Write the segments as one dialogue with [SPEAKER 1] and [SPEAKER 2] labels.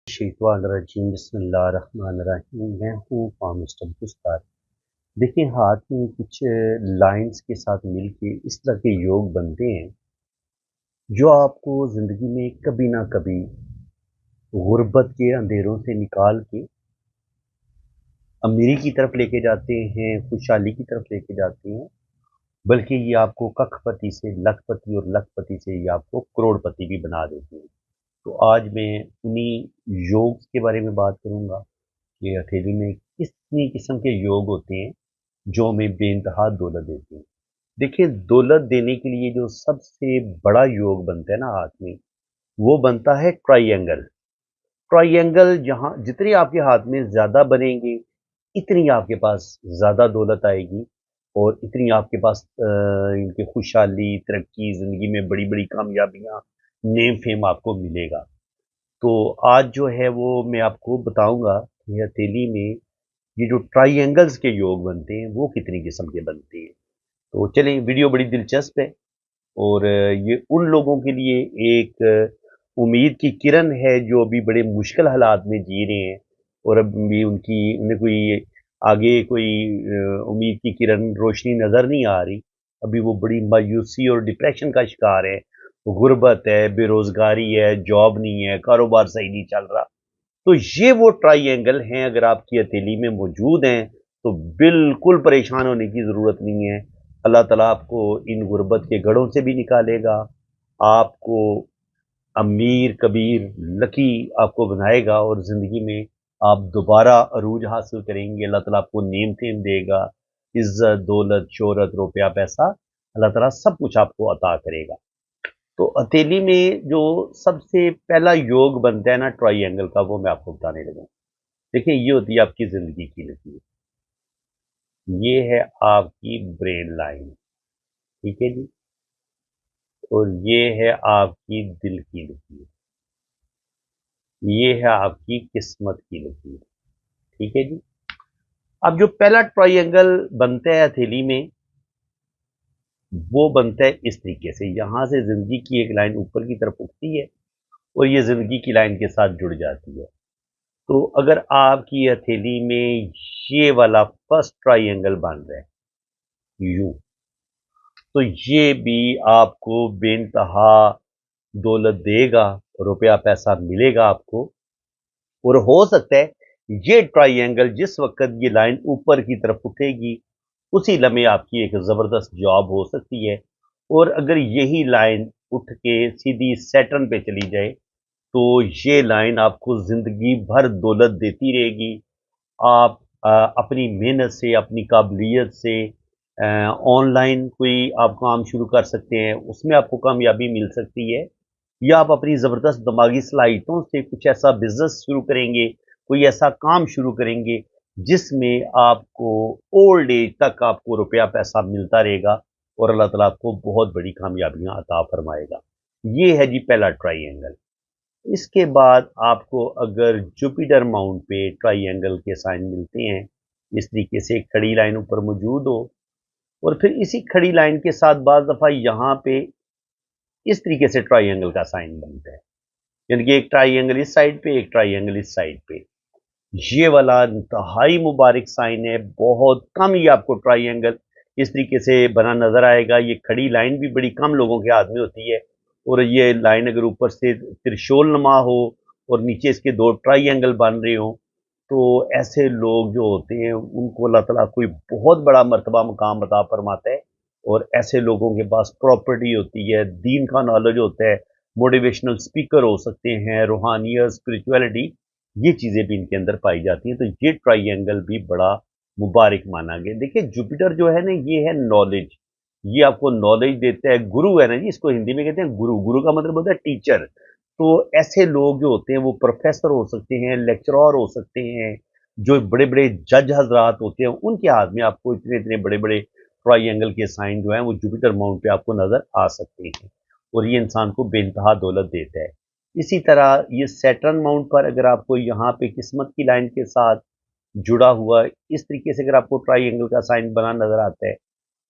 [SPEAKER 1] शैतानिर्रजीम बिस्मिल्लाहिर्रहमानिर्रहीम। मैं हूँ मिस्टर गुस्तार। देखिए, हाथ में कुछ लाइंस के साथ मिलके इस तरह के योग बनते हैं जो आपको ज़िंदगी में कभी ना कभी गुर्बत के अंधेरों से निकाल के अमीरी की तरफ लेके जाते हैं, खुशहाली की तरफ लेके जाते हैं। बल्कि ये आपको कखपति से लखपति और लखपति से ये आपको करोड़पति भी बना देते हैं। तो आज मैं उन्हीं योग के बारे में बात करूँगा कि हथेली में कितनी किस्म के योग होते हैं जो हमें बेइंतहा दौलत देते हैं। देखिए, दौलत देने के लिए जो सबसे बड़ा योग बनता है ना हाथ में, वो बनता है ट्राइएंगल। ट्राइएंगल जहाँ जितने आपके हाथ में ज़्यादा बनेंगे, इतनी आपके पास ज़्यादा दौलत आएगी और इतनी आपके पास इनकी खुशहाली, तरक्की, ज़िंदगी में बड़ी-बड़ी कामयाबियाँ, नेम फेम आपको मिलेगा। तो आज जो है वो मैं आपको बताऊँगा कि हथेली में ये जो ट्राइएंगल्स के योग बनते हैं, वो कितनी किस्म के बनते हैं। तो चलिए, वीडियो बड़ी दिलचस्प है और ये उन लोगों के लिए एक उम्मीद की किरण है जो अभी बड़े मुश्किल हालात में जी रहे हैं और अभी उन्हें कोई आगे कोई उम्मीद की किरण रोशनी नज़र नहीं आ रही। अभी वो बड़ी मायूसी और डिप्रेशन का शिकार है, गुर्बत है, बेरोज़गारी है, जॉब नहीं है, कारोबार सही नहीं चल रहा। तो ये वो ट्राइएंगल हैं, अगर आपकी हथेली में मौजूद हैं तो बिल्कुल परेशान होने की ज़रूरत नहीं है। अल्लाह ताला आपको इन गुर्बत के गढ़ों से भी निकालेगा, आपको अमीर कबीर लकी आपको बनाएगा और ज़िंदगी में आप दोबारा अरूज हासिल करेंगे। अल्लाह ताला आपको नेम फेम देगा, इज़्ज़त, दौलत, शोहरत, रुपया, पैसा, अल्लाह ताला सब कुछ आपको अता करेगा। तो हथेली में जो सबसे पहला योग बनता है ना ट्राइएंगल का, वो मैं आपको बताने लगा। देखिए, ये होती है आपकी ज़िंदगी की लकीर, ये है आपकी ब्रेन लाइन, ठीक है जी? और ये है आपकी दिल की लकीर, ये है आपकी किस्मत की लकीर, ठीक है जी? अब जो पहला ट्राइएंगल बनता है हथेली में, वो बनता है इस तरीके से। यहाँ से ज़िंदगी की एक लाइन ऊपर की तरफ उठती है और ये ज़िंदगी की लाइन के साथ जुड़ जाती है। तो अगर आपकी हथेली में ये वाला फर्स्ट ट्राइएंगल बन रहा है, यूं, तो ये भी आपको बेइंतहा दौलत देगा, रुपया पैसा मिलेगा आपको। और हो सकता है ये ट्राइएंगल जिस वक्त ये लाइन ऊपर की तरफ उठेगी, उसी लम्हे आपकी एक ज़बरदस्त जॉब हो सकती है। और अगर यही लाइन उठ के सीधी सैटर्न पे चली जाए, तो ये लाइन आपको ज़िंदगी भर दौलत देती रहेगी। आप अपनी मेहनत से, अपनी काबिलियत से ऑनलाइन कोई आप काम शुरू कर सकते हैं, उसमें आपको कामयाबी मिल सकती है। या आप अपनी ज़बरदस्त दिमागी सलाहियतों से कुछ ऐसा बिज़नेस शुरू करेंगे, कोई ऐसा काम शुरू करेंगे, जिसमें आपको ओल्ड एज तक आपको रुपया पैसा मिलता रहेगा और अल्लाह ताला आपको बहुत बड़ी कामयाबियाँ अता फरमाएगा। ये है जी पहला ट्राइएंगल। इसके बाद आपको अगर जुपिटर माउंट पे ट्राइएंगल के साइन मिलते हैं, इस तरीके से एक खड़ी लाइन ऊपर मौजूद हो और फिर इसी खड़ी लाइन के साथ बाज़ दफ़ा यहाँ पे इस तरीके से ट्राइएंगल का साइन बनता है। यानी कि एक ट्राइएंगल इस साइड पे, एक ट्राइएंगल इस साइड पे। ये वाला इंतहाई मुबारक साइन है। बहुत कम ही आपको ट्राइएंगल इस तरीके से बना नज़र आएगा। ये खड़ी लाइन भी बड़ी कम लोगों के हाथ में होती है और ये लाइन अगर ऊपर से त्रिशूल नुमा हो और नीचे इसके दो ट्राइएंगल बन रहे हों, तो ऐसे लोग जो होते हैं उनको अल्लाह ताला कोई बहुत बड़ा मर्तबा मुकाम अता फरमाता है। और ऐसे लोगों के पास प्रॉपर्टी होती है, दीन का नॉलेज होता है, मोटिवेशनल स्पीकर हो सकते हैं, रूहानियत, स्पिरिचुअलिटी, ये चीज़ें भी इनके अंदर पाई जाती हैं। तो ये ट्राइएंगल भी बड़ा मुबारक माना गया। देखिए, जुपिटर जो है ना, ये है नॉलेज, ये आपको नॉलेज देता है। गुरु है ना जी, इसको हिंदी में कहते हैं गुरु। गुरु का मतलब होता है टीचर। तो ऐसे लोग जो होते हैं वो प्रोफेसर हो सकते हैं, लेक्चरर हो सकते हैं, जो बड़े बड़े जज हजरात होते हैं, उनके हाथ में आपको इतने इतने बड़े बड़े ट्राइएंगल के साइन जो हैं वो जुपिटर माउंट पे आपको नज़र आ सकते हैं और ये इंसान को बेइंतहा दौलत देता है। इसी तरह ये सैटर्न माउंट पर अगर आपको यहाँ पे किस्मत की लाइन के साथ जुड़ा हुआ इस तरीके से अगर आपको ट्राइएंगल का साइन बना नज़र आता है,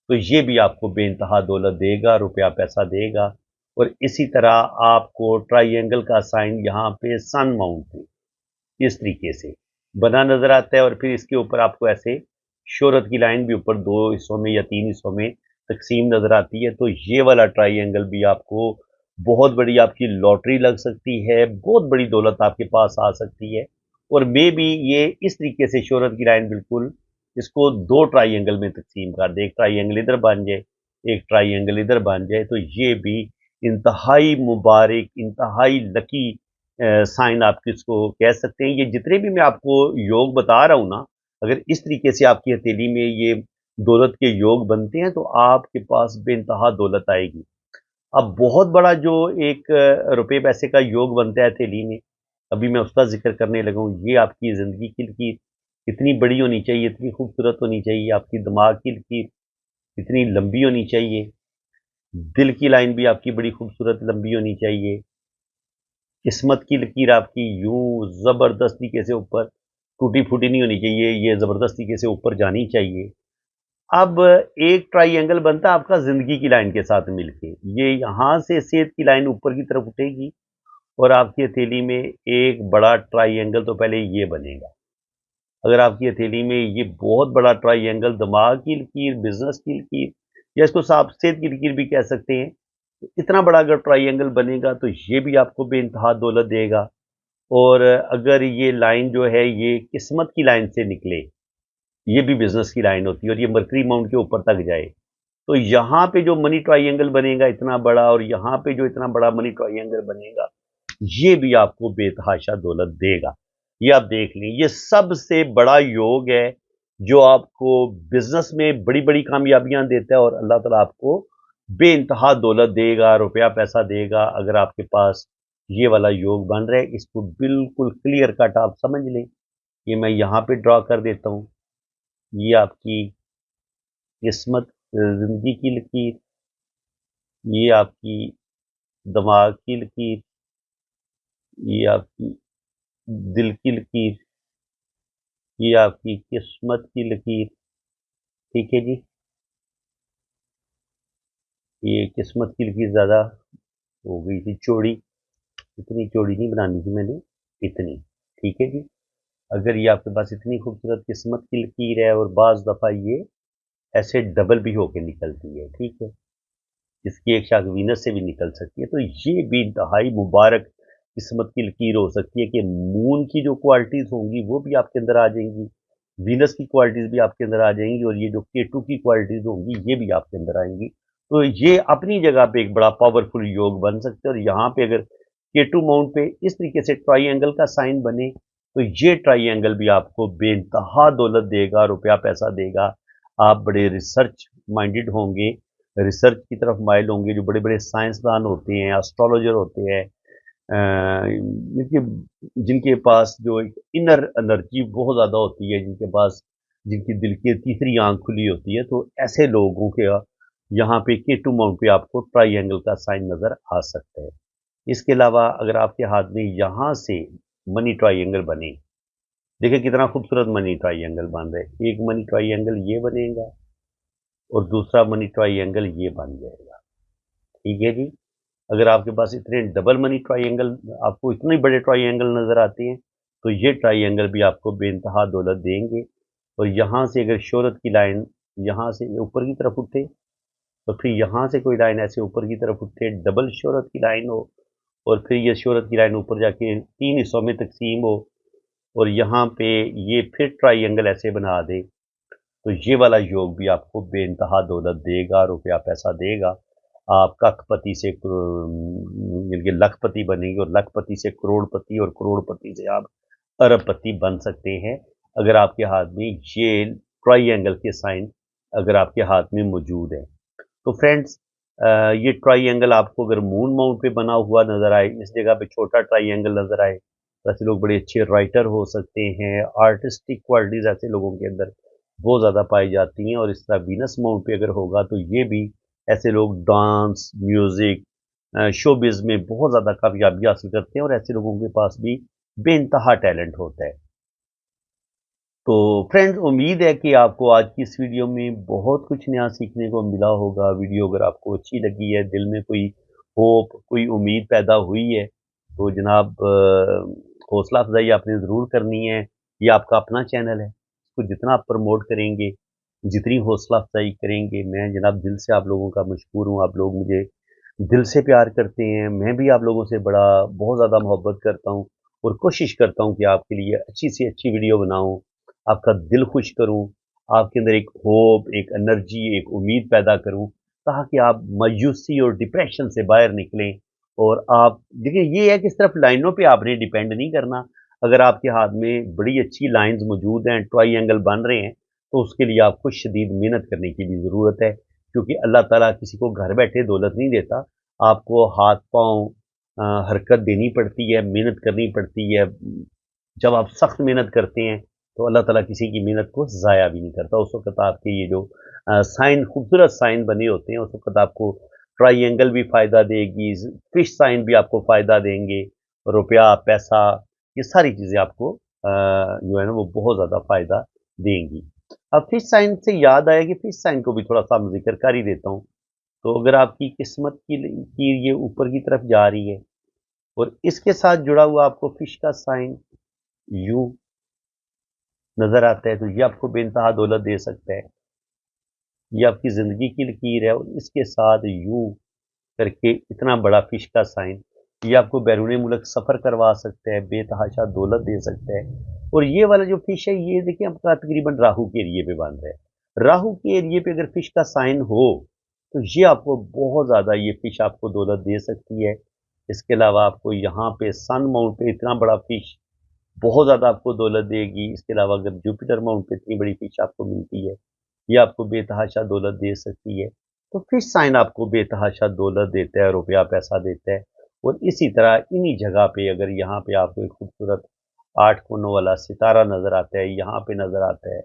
[SPEAKER 1] तो ये भी आपको बेइंतहा दौलत देगा, रुपया पैसा देगा। और इसी तरह आपको ट्राइंगल का साइन यहाँ पे सन माउंट पे इस तरीके से बना नजर आता है, और फिर इसके ऊपर आपको ऐसे शोहरत की लाइन भी ऊपर 2 हिस्सों में या 3 हिस्सों में तकसीम नजर आती है। तो ये वाला ट्राइंगल भी आपको बहुत बड़ी आपकी लॉटरी लग सकती है, बहुत बड़ी दौलत आपके पास आ सकती है। और मे बी ये इस तरीके से शोहरत की लाइन बिल्कुल इसको 2 ट्राइंगल में तकसीम कर दे, एक ट्राइंगल इधर बन जाए, एक ट्राइंगल इधर बन जाए, तो ये भी इंतहाई मुबारक, इंतहाई लकी साइन आप किसको कह सकते हैं। ये जितने भी मैं आपको योग बता रहा हूं ना, अगर इस तरीके से आपकी हथेली में ये दौलत के योग बनते हैं तो आपके पास बेइंतहा दौलत आएगी। अब बहुत बड़ा जो एक रुपए पैसे का योग बनता है हथेली में, अभी मैं उसका जिक्र करने लगा हूँ। ये आपकी जिंदगी की लकीर इतनी बड़ी होनी चाहिए, इतनी खूबसूरत होनी चाहिए, आपकी दिमाग की लकीर इतनी लंबी होनी चाहिए, दिल की लाइन भी आपकी बड़ी खूबसूरत लंबी होनी चाहिए, किस्मत की लकीर आपकी यूं जबरदस्त तरीके से ऊपर टूटी फूटी नहीं होनी चाहिए, ये जबरदस्त तरीके से ऊपर जानी चाहिए। अब एक ट्राइंगल बनता है आपका जिंदगी की लाइन के साथ मिलके, ये यहां से सेहत की लाइन ऊपर की तरफ उठेगी और आपकी हथेली में एक बड़ा ट्राइंगल तो पहले ये बनेगा। अगर आपकी हथेली में ये बहुत बड़ा ट्राइंगल, दिमाग की लकीर, बिजनेस की लकीर, या इसको साफसेद की लकीर भी कह सकते हैं, तो इतना बड़ा अगर ट्राइंगल बनेगा तो ये भी आपको बेइंतहा दौलत देगा। और अगर ये लाइन जो है ये किस्मत की लाइन से निकले, ये भी बिजनेस की लाइन होती है, और ये मर्करी माउंट के ऊपर तक जाए, तो यहाँ पे जो मनी ट्राइंगल बनेगा इतना बड़ा, और यहाँ पे जो इतना बड़ा मनी ट्राइंगल बनेगा, ये भी आपको बेतहाशा दौलत देगा। ये आप देख लें, ये सबसे बड़ा योग है जो आपको बिजनेस में बड़ी बड़ी कामयाबियां देता है, और अल्लाह ताला आपको बेइंतहा दौलत देगा, रुपया पैसा देगा अगर आपके पास ये वाला योग बन रहा है। इसको बिल्कुल क्लियर कट आप समझ लें। ये मैं यहाँ पे ड्रॉ कर देता हूँ, ये आपकी किस्मत, जिंदगी की लकीर, ये आपकी दिमाग की लकीर, ये आपकी दिल की लकीर, ये आपकी किस्मत की लकीर। ठीक है जी, ये किस्मत की लकीर ज़्यादा हो गई थी चौड़ी, इतनी चौड़ी नहीं बनानी थी मैंने, इतनी। ठीक है जी, अगर ये आपके पास इतनी खूबसूरत किस्मत की लकीर है, और बाज़ दफ़ा ये ऐसे डबल भी होके निकलती है, ठीक है, इसकी एक शाख वीनस से भी निकल सकती है, तो ये भी इंतहाई मुबारक किस्मत की लकीर हो सकती है कि मून की जो क्वालिटीज़ होंगी वो भी आपके अंदर आ जाएंगी, वीनस की क्वालिटीज़ भी आपके अंदर आ जाएंगी, और ये जो केटू की क्वालिटीज़ होंगी ये भी आपके अंदर आएंगी। तो ये अपनी जगह पे एक बड़ा पावरफुल योग बन सकते हैं। और यहाँ पे अगर केटू माउंट पे इस तरीके से ट्राइंगल का साइन बने, तो ये ट्राइंगल भी आपको बेइंतहा दौलत देगा, रुपया पैसा देगा। आप बड़े रिसर्च माइंडेड होंगे, रिसर्च की तरफ माइल होंगे। जो बड़े बड़े साइंसदान होते हैं, एस्ट्रोलॉजर होते हैं, जिनके जिनके पास जो एक इनर एनर्जी बहुत ज़्यादा होती है, जिनके पास, जिनकी दिल की तीसरी आंख खुली होती है, तो ऐसे लोगों के यहाँ पे केटू माउंट पे आपको ट्राइंगल का साइन नज़र आ सकता है। इसके अलावा अगर आपके हाथ में यहाँ से मनी ट्राइंगल बने, देखिए कितना खूबसूरत मनी ट्राइंगल बन रहा है। एक मनी ट्राइंगल ये बनेगा और दूसरा मनी ट्राइंगल ये बन जाएगा। ठीक है जी, अगर आपके पास इतने डबल मनी ट्राइंगल, आपको इतने बड़े ट्राइंगल नज़र आते हैं, तो ये ट्राइंगल भी आपको बेइंतहा दौलत देंगे। और यहाँ से अगर शोहरत की लाइन यहाँ से ऊपर की तरफ उठे, तो फिर यहाँ से कोई लाइन ऐसे ऊपर की तरफ उठे, डबल शोहरत की लाइन हो, और फिर ये शोहरत की लाइन ऊपर जाके 3 हिस्सों में तकसीम हो, और यहाँ पे ये फिर ट्राइंगल ऐसे बना दे, तो ये वाला योग भी आपको बेइंतहा दौलत देगा, रुपया पैसा देगा। आप कखपति से मिल के लखपति बनेंगे, और लखपति से करोड़पति, और करोड़पति से आप अरबपति बन सकते हैं, अगर आपके हाथ में ये ट्राइंगल के साइन अगर आपके हाथ में मौजूद है। तो फ्रेंड्स, ये ट्राइंगल आपको अगर मून माउंट पे बना हुआ नजर आए, इस जगह पे छोटा ट्राइंगल नजर आए, तो ऐसे लोग बड़े अच्छे राइटर हो सकते हैं। आर्टिस्टिक क्वालिटीज ऐसे लोगों के अंदर बहुत ज़्यादा पाई जाती हैं। और इस तरह वीनस माउंट पे अगर होगा तो ये भी ऐसे लोग डांस, म्यूजिक, शोबिज में बहुत ज़्यादा कामयाबी हासिल करते हैं, और ऐसे लोगों के पास भी बेइंतहा टैलेंट होता है। तो फ्रेंड्स, उम्मीद है कि आपको आज की इस वीडियो में बहुत कुछ नया सीखने को मिला होगा। वीडियो अगर आपको अच्छी लगी है, दिल में कोई होप, कोई उम्मीद पैदा हुई है, तो जनाब हौसला अफजाई आपने ज़रूर करनी है। ये आपका अपना चैनल है, इसको जितना आप प्रमोट करेंगे, जितनी हौसला अफजाई करेंगे, मैं जनाब दिल से आप लोगों का मशकूर हूँ। आप लोग मुझे दिल से प्यार करते हैं, मैं भी आप लोगों से बहुत ज़्यादा मोहब्बत करता हूँ और कोशिश करता हूँ कि आपके लिए अच्छी से अच्छी वीडियो बनाऊँ, आपका दिल खुश करूँ, आपके अंदर एक होप, एक एनर्जी, एक उम्मीद पैदा करूँ, ताकि आप मायूसी और डिप्रेशन से बाहर निकलें। और आप देखिए, ये है कि सिर्फ लाइनों पे आपने डिपेंड नहीं करना। अगर आपके हाथ में बड़ी अच्छी लाइंस मौजूद हैं, ट्रायंगल बन रहे हैं, तो उसके लिए आपको शदीद मेहनत करने की भी ज़रूरत है, क्योंकि अल्लाह ताला किसी को घर बैठे दौलत नहीं देता। आपको हाथ पाँव हरकत देनी पड़ती है, मेहनत करनी पड़ती है। जब आप सख्त मेहनत करते हैं, तो अल्लाह ताला किसी की मेहनत को ज़ाया भी नहीं करता। उस वक़्त आपके ये जो साइन, खूबसूरत साइन बने होते हैं, उस वक़्त आपको ट्रायंगल भी फ़ायदा देगी, फिश साइन भी आपको फ़ायदा देंगे, रुपया, पैसा, ये सारी चीज़ें आपको जो है ना वो बहुत ज़्यादा फ़ायदा देंगी। अब फिश साइन से याद आया कि फिश साइन को भी थोड़ा-सा मैं ज़िक्र कर ही देता हूँ। तो अगर आपकी किस्मत की ये ऊपर की तरफ जा रही है और इसके साथ जुड़ा हुआ आपको फिश का साइन यूं नजर आता है, तो ये आपको बेइंतहा दौलत दे सकता है। ये आपकी जिंदगी की लकीर है और इसके साथ यूं करके इतना बड़ा फिश का साइन, ये आपको बैरून मुल्क सफ़र करवा सकता है, बेतहाशा दौलत दे सकता है। और ये वाला जो फिश है, ये देखिए आपका तकरीबन राहु के एरिए पे बन रहा है। राहु के एरिए पे अगर फिश का साइन हो, तो ये आपको बहुत ज़्यादा, ये फिश आपको दौलत दे सकती है। इसके अलावा आपको यहाँ पे सन माउंट पे इतना बड़ा फिश बहुत ज़्यादा आपको दौलत देगी। इसके अलावा अगर जुपिटर माउंट पे इतनी बड़ी फिश आपको मिलती है, ये आपको बेतहाशा दौलत दे सकती है। तो फिश साइन आपको बेतहाशा दौलत देता है, रुपया पैसा देता है। और इसी तरह इन्हीं जगह पे अगर यहाँ पे आपको एक खूबसूरत 8 कोनों वाला सितारा नज़र आता है, यहाँ पे नज़र आता है,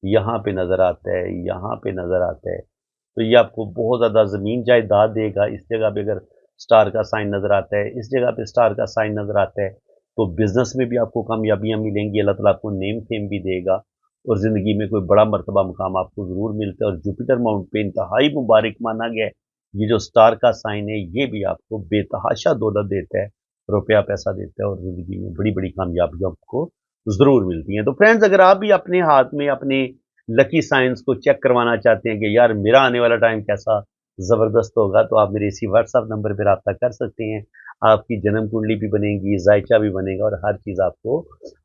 [SPEAKER 1] यहाँ पे नज़र आता है, यहाँ पे नज़र आता है, तो ये आपको बहुत ज़्यादा ज़मीन जायदाद देगा। इस जगह पे अगर स्टार का साइन नज़र आता है, इस जगह पे स्टार का साइन नज़र आता है, तो बिज़नेस में भी आपको कामयाबियाँ मिलेंगी। अल्लाह ताला आपको नेम फेम भी देगा और ज़िंदगी में कोई बड़ा मर्तबा मुकाम आपको ज़रूर मिलता है। और जुपिटर माउंट पे इंतहाई मुबारक माना गया है। ये जो स्टार का साइन है, ये भी आपको बेतहाशा दौलत देता है, रुपया पैसा देता है और ज़िंदगी में बड़ी-बड़ी कामयाबियाँ आपको ज़रूर मिलती हैं। तो फ्रेंड्स, अगर आप भी अपने हाथ में अपने लकी साइंस को चेक करवाना चाहते हैं कि यार मेरा आने वाला टाइम कैसा ज़बरदस्त होगा, तो आप मेरे इसी व्हाट्सएप नंबर पर रब्ता कर सकते हैं। आपकी जन्म कुंडली भी बनेगी, जायचा भी बनेगा और हर चीज़ आपको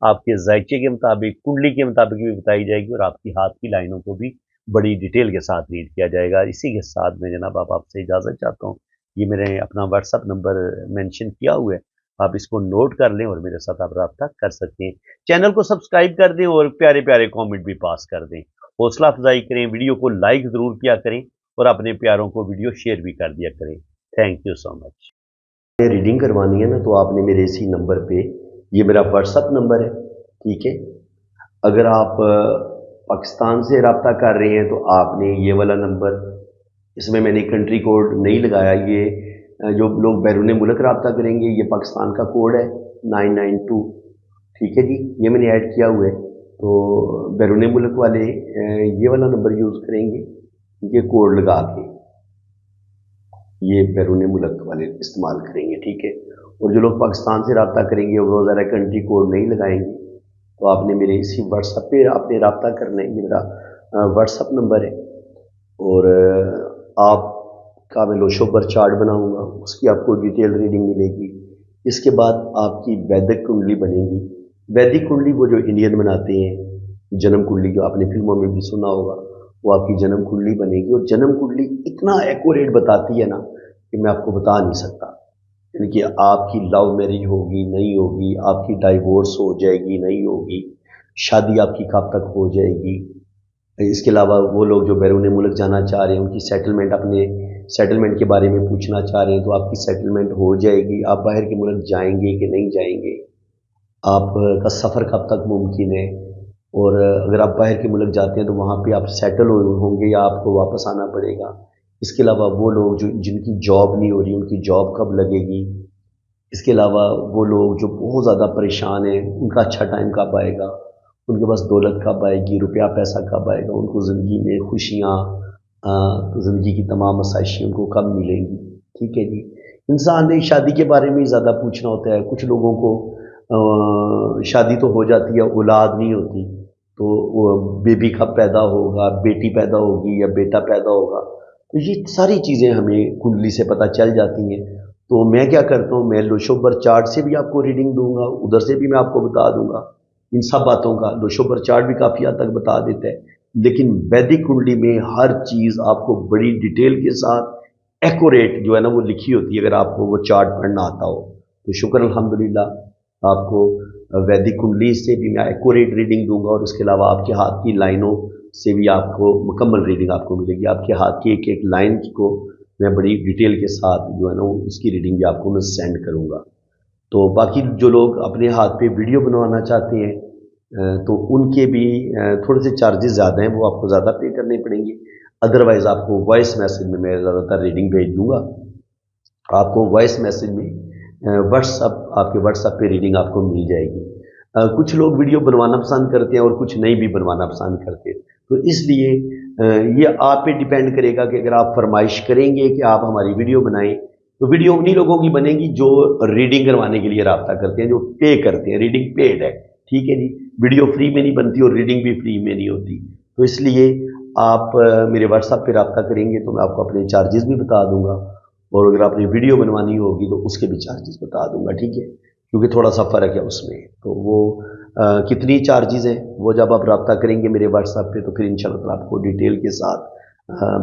[SPEAKER 1] आपके जायचे के मुताबिक, कुंडली के मुताबिक भी बताई जाएगी और आपकी हाथ की लाइनों को भी बड़ी डिटेल के साथ रीड किया जाएगा। इसी के साथ मैं जनाब आप आपसे इजाज़त चाहता हूँ। ये मैंने अपना व्हाट्सएप नंबर मेंशन किया हुआ है, आप इसको नोट कर लें और मेरे साथ आप रब्ता कर सकते हैं। चैनल को सब्सक्राइब कर दें और प्यारे-प्यारे कमेंट भी पास कर दें। हौसला अफजाई करें, वीडियो को लाइक ज़रूर किया करें और अपने प्यारों को वीडियो शेयर भी कर दिया करें। Thank you so much.
[SPEAKER 2] Reading करवानी है ना, तो आपने मेरे इसी नंबर पे, ये मेरा व्हाट्सअप नंबर है, ठीक है। अगर आप पाकिस्तान से रब्ता कर रहे हैं तो आपने ये वाला नंबर, इसमें मैंने कंट्री कोड नहीं लगाया। ये जो लोग बैरून मुल्क रब्ता करेंगे, ये पाकिस्तान का कोड है 992, ठीक है जी, ये मैंने ऐड किया हुआ है। तो बैरून मुल्क वाले ये वाला नंबर यूज़ करेंगे, ये कोड लगा के ये बैरून मुल्क वाले इस्तेमाल करेंगे, ठीक है। और जो लोग पाकिस्तान से रब्ता करेंगे वो ज़रा कंट्री कोड नहीं लगाएंगे, तो आपने मेरे इसी व्हाट्सएप पे आपने रब्ता करना है। ये मेरा व्हाट्सएप नंबर है और आपका मैं लोशो पर चार्ट बनाऊंगा, उसकी आपको डिटेल रीडिंग मिलेगी। इसके बाद आपकी वैदिक कुंडली बनेगी। वैदिक कुंडली वो जो इंडियन बनाते हैं, जन्म कुंडली जो आपने फिल्मों में भी सुना होगा, वो आपकी जन्म कुंडली बनेगी। और जन्म कुंडली इतना एक्यूरेट बताती है ना कि मैं आपको बता नहीं सकता। यानी कि आपकी लव मैरिज होगी नहीं होगी, आपकी डाइवोर्स हो जाएगी नहीं होगी, शादी आपकी कब तक हो जाएगी। इसके अलावा वो लोग जो बैरून मुल्क जाना चाह रहे हैं, उनकी सेटलमेंट, अपने सेटलमेंट के बारे में पूछना चाह रहे हैं, तो आपकी सेटलमेंट हो जाएगी। आप बाहर के मुल्क जाएंगे कि नहीं जाएंगे, आपका सफ़र कब तक मुमकिन है, और अगर आप बाहर के मुल्क जाते हैं तो वहाँ पे आप सेटल होंगे या आपको वापस आना पड़ेगा। इसके अलावा वो लोग जो जिनकी जॉब नहीं हो रही, उनकी जॉब कब लगेगी। इसके अलावा वो लोग जो बहुत ज़्यादा परेशान हैं, उनका अच्छा टाइम कब आएगा। उनके पास दौलत कब आएगी, रुपया पैसा कब आएगा, उनको ज़िंदगी में खुशियाँ, ज़िंदगी की तमाम आसाइशें उनको कब मिलेंगी। ठीक है जी। इंसान ने शादी के बारे में ही ज़्यादा पूछना होता है। कुछ लोगों को शादी तो हो जाती है, औलाद नहीं होती, तो वो बेबी कब पैदा होगा, बेटी पैदा होगी या बेटा पैदा होगा, तो ये सारी चीज़ें हमें कुंडली से पता चल जाती हैं। तो मैं क्या करता हूँ, मैं लोशो बर्थ चार्ट से भी आपको रीडिंग दूंगा, उधर से भी मैं आपको बता दूंगा इन सब बातों का। लोशो बर्थ चार्ट भी काफ़ी हद तक बता देता है, लेकिन वैदिक कुंडली में हर चीज़ आपको बड़ी डिटेल के साथ एक्यूरेट जो है ना वो लिखी होती है, अगर आपको वो चार्ट पढ़ना आता हो तो शुक्र अल्हम्दुलिल्लाह। आपको वैदिक कुंडली से भी मैं एक्यूरेट रीडिंग दूंगा, और उसके अलावा आपके हाथ की लाइनों से भी आपको मुकम्मल रीडिंग आपको मिलेगी। आपके हाथ की एक एक लाइन को मैं बड़ी डिटेल के साथ जो है ना उसकी रीडिंग भी आपको मैं सेंड करूँगा। तो बाकी जो लोग अपने हाथ पे वीडियो बनवाना चाहते हैं तो उनके भी थोड़े से चार्जेस ज़्यादा हैं, वो आपको ज़्यादा पे करने पड़ेंगे। अदरवाइज़ आपको वॉइस मैसेज में मैं ज़्यादातर रीडिंग भेज दूँगा। आपको वॉइस मैसेज में आपके व्हाट्सएप पे रीडिंग आपको मिल जाएगी। कुछ लोग वीडियो बनवाना पसंद करते हैं और कुछ नहीं भी बनवाना पसंद करते, तो इसलिए ये आप पे डिपेंड करेगा कि अगर आप फरमाइश करेंगे कि आप हमारी वीडियो बनाएं, तो वीडियो उन्हीं लोगों की बनेगी जो रीडिंग करवाने के लिए रब्ता करते हैं, जो पे करते हैं। रीडिंग पेड है, ठीक है जी। वीडियो फ्री में नहीं बनती और रीडिंग भी फ्री में नहीं होती। तो इसलिए आप मेरे व्हाट्सएप पे रब्ता करेंगे तो मैं आपको अपने चार्जेस भी बता दूंगा, और अगर आपने वीडियो बनवानी होगी तो उसके भी चार्जेस बता दूंगा, ठीक है, क्योंकि थोड़ा सा फ़र्क है उसमें। तो वो कितनी चार्जेस हैं वो जब आप रब्ता करेंगे मेरे व्हाट्सएप पे तो फिर इंशाल्लाह आपको डिटेल के साथ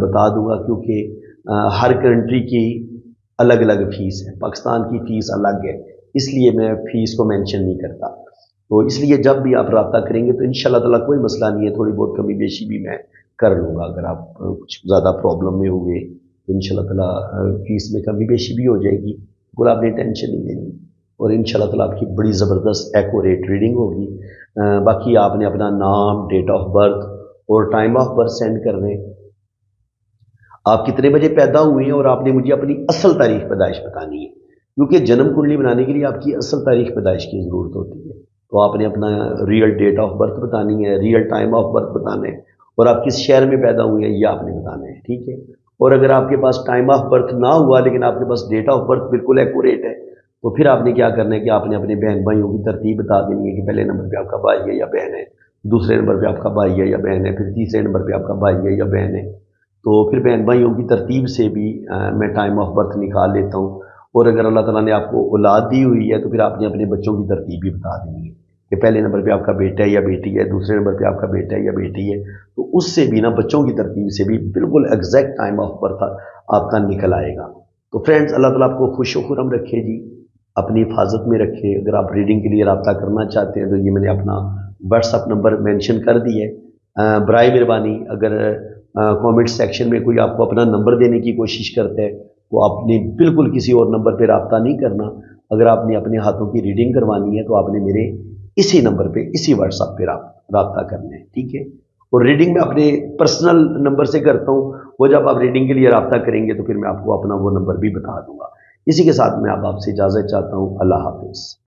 [SPEAKER 2] बता दूंगा, क्योंकि हर कंट्री की अलग अलग फ़ीस है। पाकिस्तान की फ़ीस अलग है, इसलिए मैं फ़ीस को मेंशन नहीं करता। तो इसलिए जब भी आप रब्ता करेंगे तो इंशाल्लाह ताला कोई मसला नहीं है, थोड़ी बहुत कमी बेशी भी मैं कर लूँगा। अगर आप कुछ ज़्यादा प्रॉब्लम में होंगे तो इंशाल्लाह ताला फ़ीस में कमी बेशी भी हो जाएगी, बिल्कुल आपने टेंशन नहीं लेनी, और इंशाल्लाह ताला आपकी बड़ी ज़बरदस्त एक्यूरेट रीडिंग होगी। बाकी आपने अपना नाम, डेट ऑफ बर्थ और टाइम ऑफ बर्थ सेंड कर दें, आप कितने बजे पैदा हुए हैं, और आपने मुझे अपनी असल तारीख पैदाइश बतानी है, क्योंकि जन्म कुंडली बनाने के लिए आपकी असल तारीख पैदाइश की ज़रूरत होती है। तो आपने अपना रियल डेट ऑफ बर्थ बतानी है, रियल टाइम ऑफ बर्थ बताना है, और आप किस शहर में पैदा हुए हैं ये आपने बताना है, ठीक है। और अगर आपके पास टाइम ऑफ बर्थ ना हुआ लेकिन आपके पास डेट ऑफ बर्थ बिल्कुल एक्यूरेट है, तो फिर आपने क्या करना है कि आपने अपने बहन भाइयों की तरतीब बता देनी है कि पहले नंबर पे आपका भाई है या बहन है, दूसरे नंबर पे आपका भाई है या बहन है, फिर तीसरे नंबर पे आपका भाई है या बहन है। तो फिर बहन भाइयों की तरतीब से भी मैं टाइम ऑफ बर्थ निकाल लेता हूँ। और अगर अल्लाह ताला ने आपको औलाद दी हुई है तो फिर आपने अपने बच्चों की तरतीब भी बता देनी है कि पहले नंबर पे आपका बेटा है या बेटी है, दूसरे नंबर पे आपका बेटा है या बेटी है। तो उससे भी ना बच्चों की तरतीब से भी बिल्कुल एग्जैक्ट टाइम ऑफ बर्थ आपका निकल आएगा। तो फ्रेंड्स, अल्लाह ताला आपको खुश व खुरम रखे जी, अपनी हिफाजत में रखे। अगर आप रीडिंग के लिए रब्ता करना चाहते हैं तो ये मैंने अपना व्हाट्सअप नंबर मेंशन कर दिया है। बराए मेहरबानी अगर कमेंट सेक्शन में कोई आपको अपना नंबर देने की कोशिश करता है तो आपने बिल्कुल किसी और नंबर पे रब्ता नहीं करना। अगर आपने अपने हाथों की रीडिंग करवानी है तो आपने मेरे इसी नंबर पे, इसी व्हाट्सएप पे रब्ता करना है, ठीक है। और रीडिंग में अपने पर्सनल नंबर से करता हूँ, वो जब आप रीडिंग के लिए रब्ता करेंगे तो फिर मैं आपको अपना वो नंबर भी बता दूंगा। इसी के साथ मैं आपसे इजाज़त चाहता हूँ। अल्लाह हाफिज़।